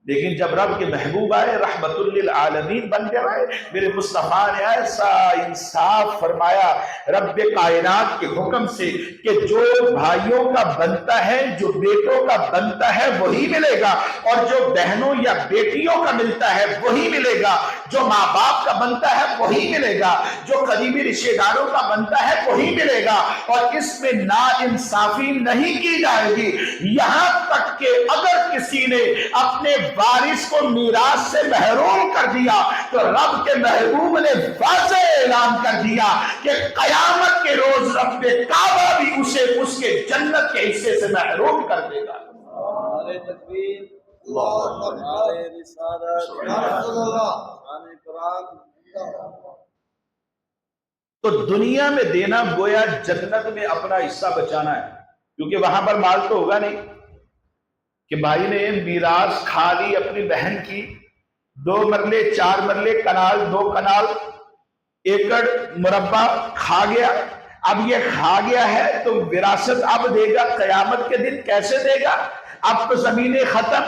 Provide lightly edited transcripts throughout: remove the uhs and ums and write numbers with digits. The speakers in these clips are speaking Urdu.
لیکن جب رب کے محبوب آئے، رحمت للعالمین بن کے آئے، میرے مصطفیٰ نے ایسا انصاف فرمایا رب کائنات کے حکم سے کہ جو بھائیوں کا بنتا ہے، جو بیٹوں کا بنتا ہے وہی ملے گا، اور جو بہنوں یا بیٹیوں کا ملتا ہے وہی ملے گا، جو ماں باپ کا بنتا ہے وہی ملے گا، جو قریبی رشتہ داروں کا بنتا ہے وہی ملے گا، اور اس میں نا انصافی نہیں کی جائے گی۔ یہاں تک کہ اگر کسی نے اپنے وارث کو میراث سے محروم کر دیا تو رب کے محبوب نے واضح اعلان کر دیا کہ قیامت کے روز رب کعبہ بھی اسے اس کے جنت کے حصے سے محروم کر دے گا۔ نعرہ تکبیر، نعرہ رسالت، نعرہ قرآن۔ تو دنیا میں دینا گویا جنت میں اپنا حصہ بچانا ہے، کیونکہ وہاں پر مال تو ہوگا نہیں کہ بھائی نے میراث کھا لی اپنی بہن کی، 2 مرلے 4 مرلے کنال 2 کنال ایکڑ مربع کھا گیا، اب یہ کھا گیا ہے تو وراثت اب دے گا قیامت کے دن، کیسے دے گا؟ اب تو زمینیں ختم،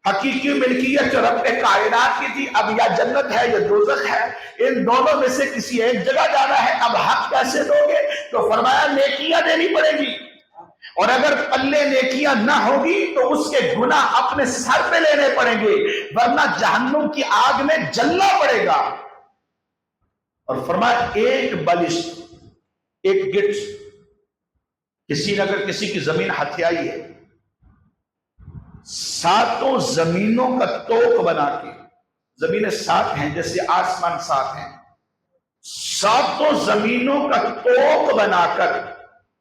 حقیقی ملکیت جو رب کائنات کی تھی اب یا جنت ہے یا دوزخ ہے، ان دونوں میں سے کسی ایک جگہ جانا ہے، اب حق کیسے دو گے؟ تو فرمایا نیکیاں دینی پڑے گی، اور اگر پلے نیکیاں نہ ہوگی تو اس کے گناہ اپنے سر پہ لینے پڑیں گے، ورنہ جہنم کی آگ میں جلنا پڑے گا۔ اور فرمایا ایک بلشت، ایک گٹ، کسی نے اگر کسی کی زمین ہتھیائی ہے، 7 زمینوں کا توق بنا کے، زمینیں 7 ہیں جیسے آسمان 7 ہیں، 7 زمینوں کا توق بنا کر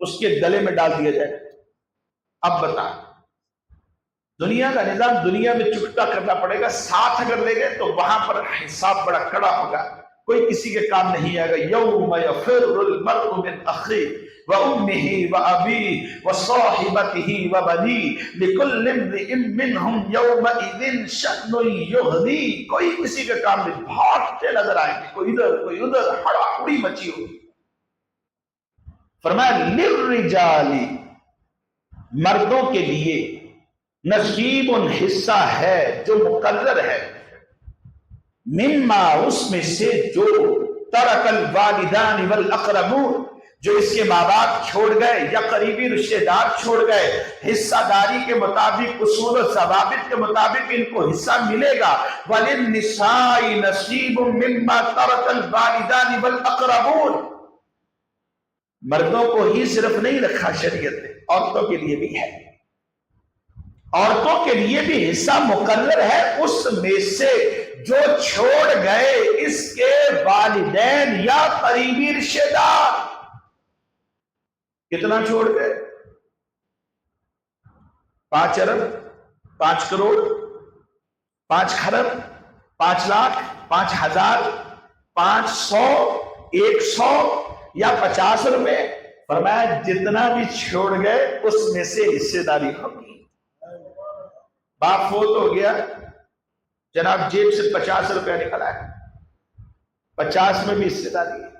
اس کے گلے میں ڈال دیا جائے۔ اب بتا، دنیا کا نظام دنیا میں چکتا کرنا پڑے گا، 7 اگر لے گئے تو وہاں پر حساب بڑا کڑا ہوگا، کوئی کسی کے کام نہیں آئے گا۔ یوم یفر المرء من اخیہ وامہ وابیہ وصاحبتہ وبنیہ لکل امرئ منہم یومئذ شأن یغنیہ، کوئی کسی کے کام نہیں، بھاگتے نظر آئیں گے، کوئی ادھر کوئی ادھر، ہڑا ہڑی مچی ہوگی۔ فرمایا للرجال، مردوں کے لیے نصیب حصہ ہے جو مقرر ہے، مما اس میں سے جو ترک الوالدان والاقربون، جو اس کے ماں باپ چھوڑ گئے یا قریبی رشتہ دار چھوڑ گئے، حصہ داری کے مطابق اصول و ضوابط کے مطابق ان کو حصہ ملے گا۔ وللنساء نصیب مما ترک الوالدان والاقربون، مردوں کو ہی صرف نہیں رکھا شریعت نے، عورتوں کے لیے بھی ہے، عورتوں کے لیے بھی حصہ مقرر ہے اس میں سے جو چھوڑ گئے اس کے والدین یا قریبی رشتہ دار۔ کتنا چھوڑ گئے؟ 5 ارب، 5 کروڑ، 5 کھرب، 5 لاکھ، 5 ہزار، 500، 100 یا 50 روپے، فرمایا جتنا بھی چھوڑ گئے اس میں سے حصے داری ہوگی۔ باپ فوت ہو گیا، جناب جیب سے 50 روپیہ نکلا ہے، 50 میں بھی حصے داری ہے،